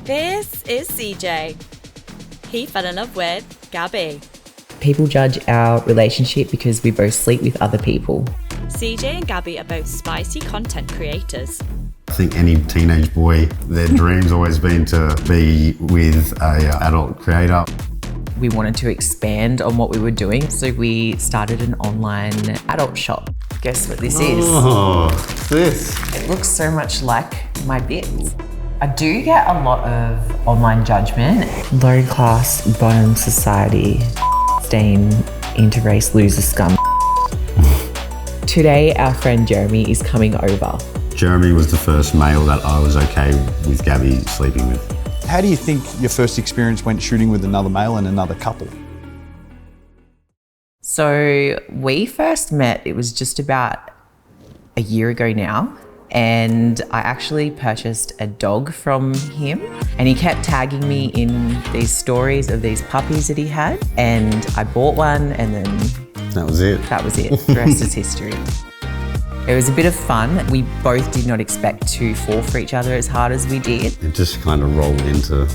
This is CJ. He fell in love with Gabby. People judge our relationship because we both sleep with other people. CJ and Gabby are both spicy content creators. I think any teenage boy, their dream's always been to be with an adult creator. We wanted to expand on what we were doing, so we started an online adult shop. Guess what this is? Oh, what's this? It looks so much like my bits. I do get a lot of online judgment. Low class, bottom society, staying into race, loser, scum. Today, our friend Jeremy is coming over. Jeremy was the first male that I was okay with Gabby sleeping with. How do you think your first experience went shooting with another male and another couple? So we first met, it was just about a year ago now, and I actually purchased a dog from him, and he kept tagging me in these stories of these puppies that he had, and I bought one, and then That was it. The rest is history. It was a bit of fun. We both did not expect to fall for each other as hard as we did. It just kind of rolled into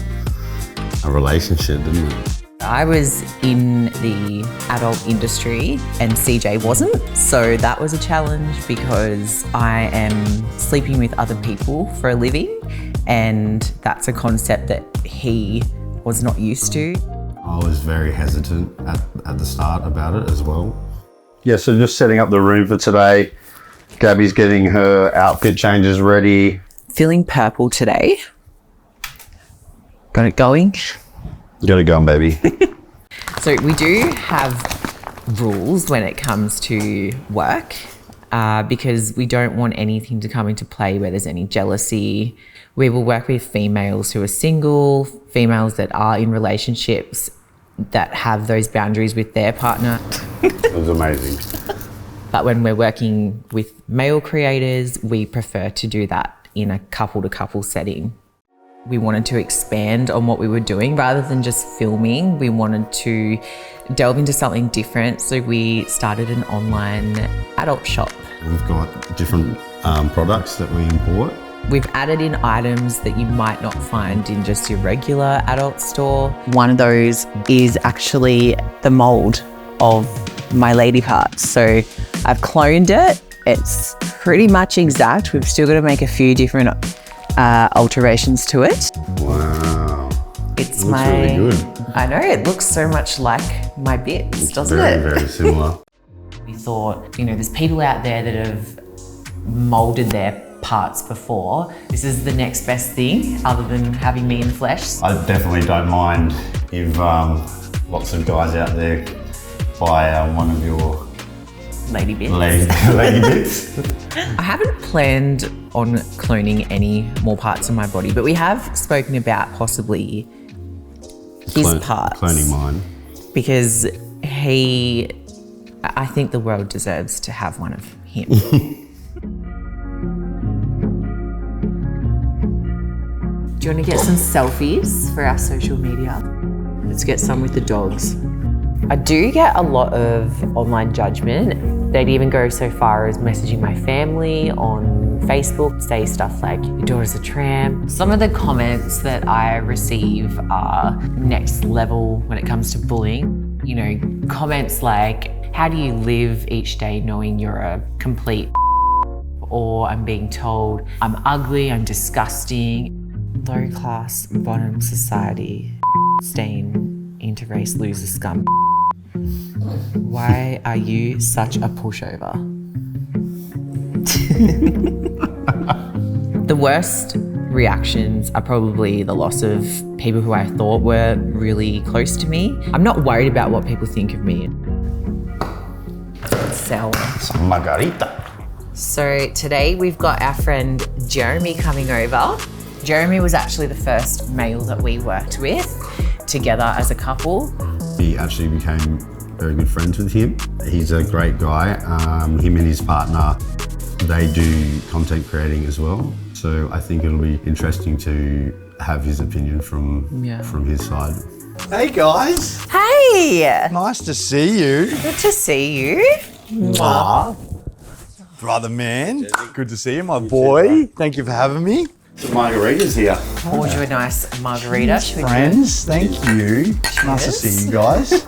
a relationship, didn't it? I was in the adult industry and CJ wasn't, so that was a challenge because I am sleeping with other people for a living, and that's a concept that he was not used to. I was very hesitant at the start about it as well. Yeah, so just setting up the room for today. Gabby's getting her outfit changes ready. Feeling purple today. Got it going. Got it going, baby. So we do have rules when it comes to work because we don't want anything to come into play where there's any jealousy. We will work with females who are single, females that are in relationships that have those boundaries with their partner. It was amazing. But when we're working with male creators, we prefer to do that in a couple-to-couple setting. We wanted to expand on what we were doing rather than just filming. We wanted to delve into something different, so we started an online adult shop. We've got different products that we import. We've added in items that you might not find in just your regular adult store. One of those is actually the mould of my lady parts. So I've cloned it. It's pretty much exact. We've still got to make a few different alterations to it. Wow. It's it looks really good. I know, it looks so much like my bits, doesn't very, it? Very similar. We thought, there's people out there that have moulded their parts before. This is the next best thing other than having me in the flesh. I definitely don't mind if lots of guys out there buy one of your lady bits. Lady bits. I haven't planned on cloning any more parts of my body, but we have spoken about possibly his parts. Cloning mine. Because I think the world deserves to have one of him. Do you want to get some selfies for our social media? Let's get some with the dogs. I do get a lot of online judgment. They'd even go so far as messaging my family on Facebook, say stuff like, your daughter's a tramp. Some of the comments that I receive are next level when it comes to bullying. Comments like, how do you live each day knowing you're a complete or I'm being told I'm ugly, I'm disgusting. Low class, bottom society, staying into race, loser, scum. Why are you such a pushover? The worst reactions are probably the loss of people who I thought were really close to me. I'm not worried about what people think of me. Sour. Some margarita. So today we've got our friend Jeremy coming over. Jeremy was actually the first male that we worked with together as a couple. We actually became very good friends with him. He's a great guy. Him and his partner, they do content creating as well. So I think it'll be interesting to have his opinion from his side. Hey guys. Hey! Nice to see you. Good to see you. Mwah. Brother man. Good to see you, my boy. Thank you for having me. Some margaritas here. Poured you a nice margarita. Should we do it? Friends, thank you. Nice to see you guys.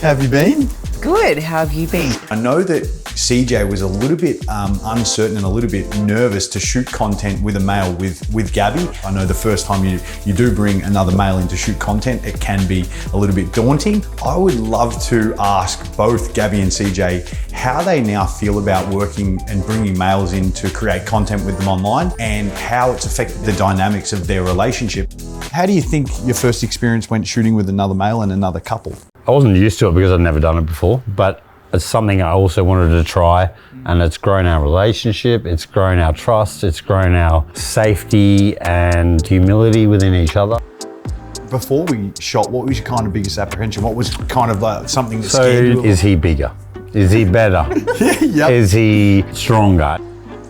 How have you been? Good. How have you been? I know that CJ was a little bit uncertain and a little bit nervous to shoot content with a male with Gabby. I know the first time you do bring another male in to shoot content, it can be a little bit daunting. I would love to ask both Gabby and CJ how they now feel about working and bringing males in to create content with them online and how it's affected the dynamics of their relationship. How do you think your first experience went shooting with another male and another couple? I wasn't used to it because I'd never done it before, but it's something I also wanted to try, and it's grown our relationship, it's grown our trust, it's grown our safety and humility within each other. Before we shot, what was your kind of biggest apprehension? What was kind of like something that scared you? Is he bigger? Is he better? Yep. Is he stronger?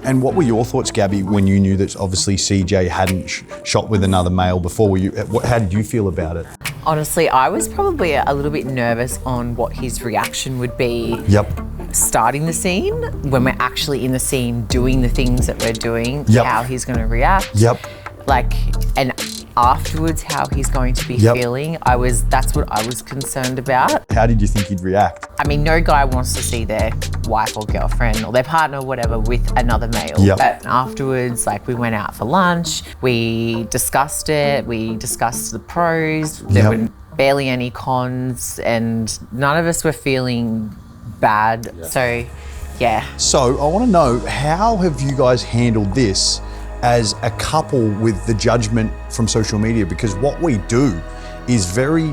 And what were your thoughts, Gabby, when you knew that obviously CJ hadn't shot with another male before? How did you feel about it? Honestly, I was probably a little bit nervous on what his reaction would be. Yep. Starting the scene, when we're actually in the scene doing the things that we're doing, Yep. how he's going to react. Yep. And afterwards, how he's going to be Yep. feeling. That's what I was concerned about. How did you think he'd react? I mean, no guy wants to see their wife or girlfriend or their partner or whatever with another male. Yep. But afterwards, we went out for lunch, we discussed it, we discussed the pros, there Yep. were barely any cons, and none of us were feeling bad. So, yeah. So I want to know, how have you guys handled this as a couple with the judgment from social media? Because what we do is very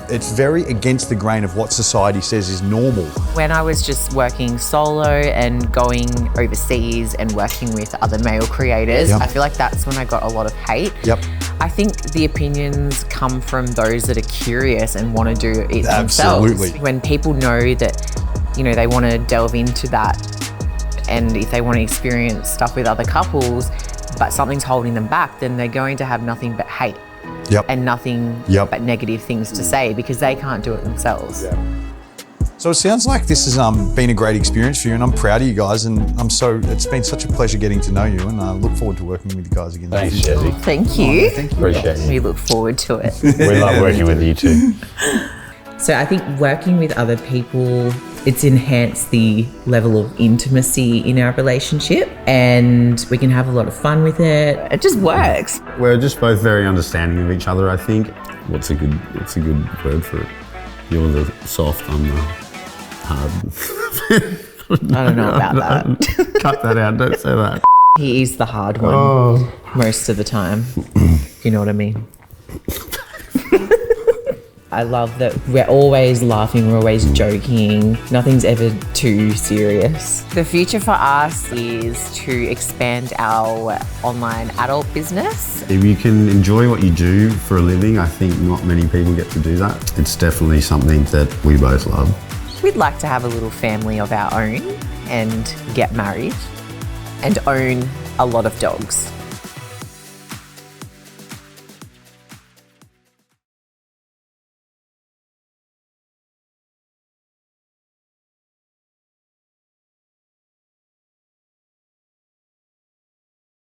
against the grain of what society says is normal. When I was just working solo and going overseas and working with other male creators, Yep. I feel like that's when I got a lot of hate. Yep. I think the opinions come from those that are curious and want to do it Absolutely. themselves. When people know that, they want to delve into that, and if they want to experience stuff with other couples, but something's holding them back, then they're going to have nothing but hate. Yep. And nothing Yep. but negative things to say because they can't do it themselves. So it sounds like this has been a great experience for you, and I'm proud of you guys, and it's been such a pleasure getting to know you, and I look forward to working with you guys again. Thanks, Jesse. Thank you. Appreciate We you. look forward to it. We love working with you too. So I think working with other people, it's enhanced the level of intimacy in our relationship, and we can have a lot of fun with it. It just works. We're just both very understanding of each other, I think. What's a good word for it? You're the soft, I'm the hard. I don't know about that. Cut that out, don't say that. He is the hard one most of the time, if you know what I mean. I love that we're always laughing, we're always joking, nothing's ever too serious. The future for us is to expand our online adult business. If you can enjoy what you do for a living, I think not many people get to do that. It's definitely something that we both love. We'd like to have a little family of our own and get married and own a lot of dogs.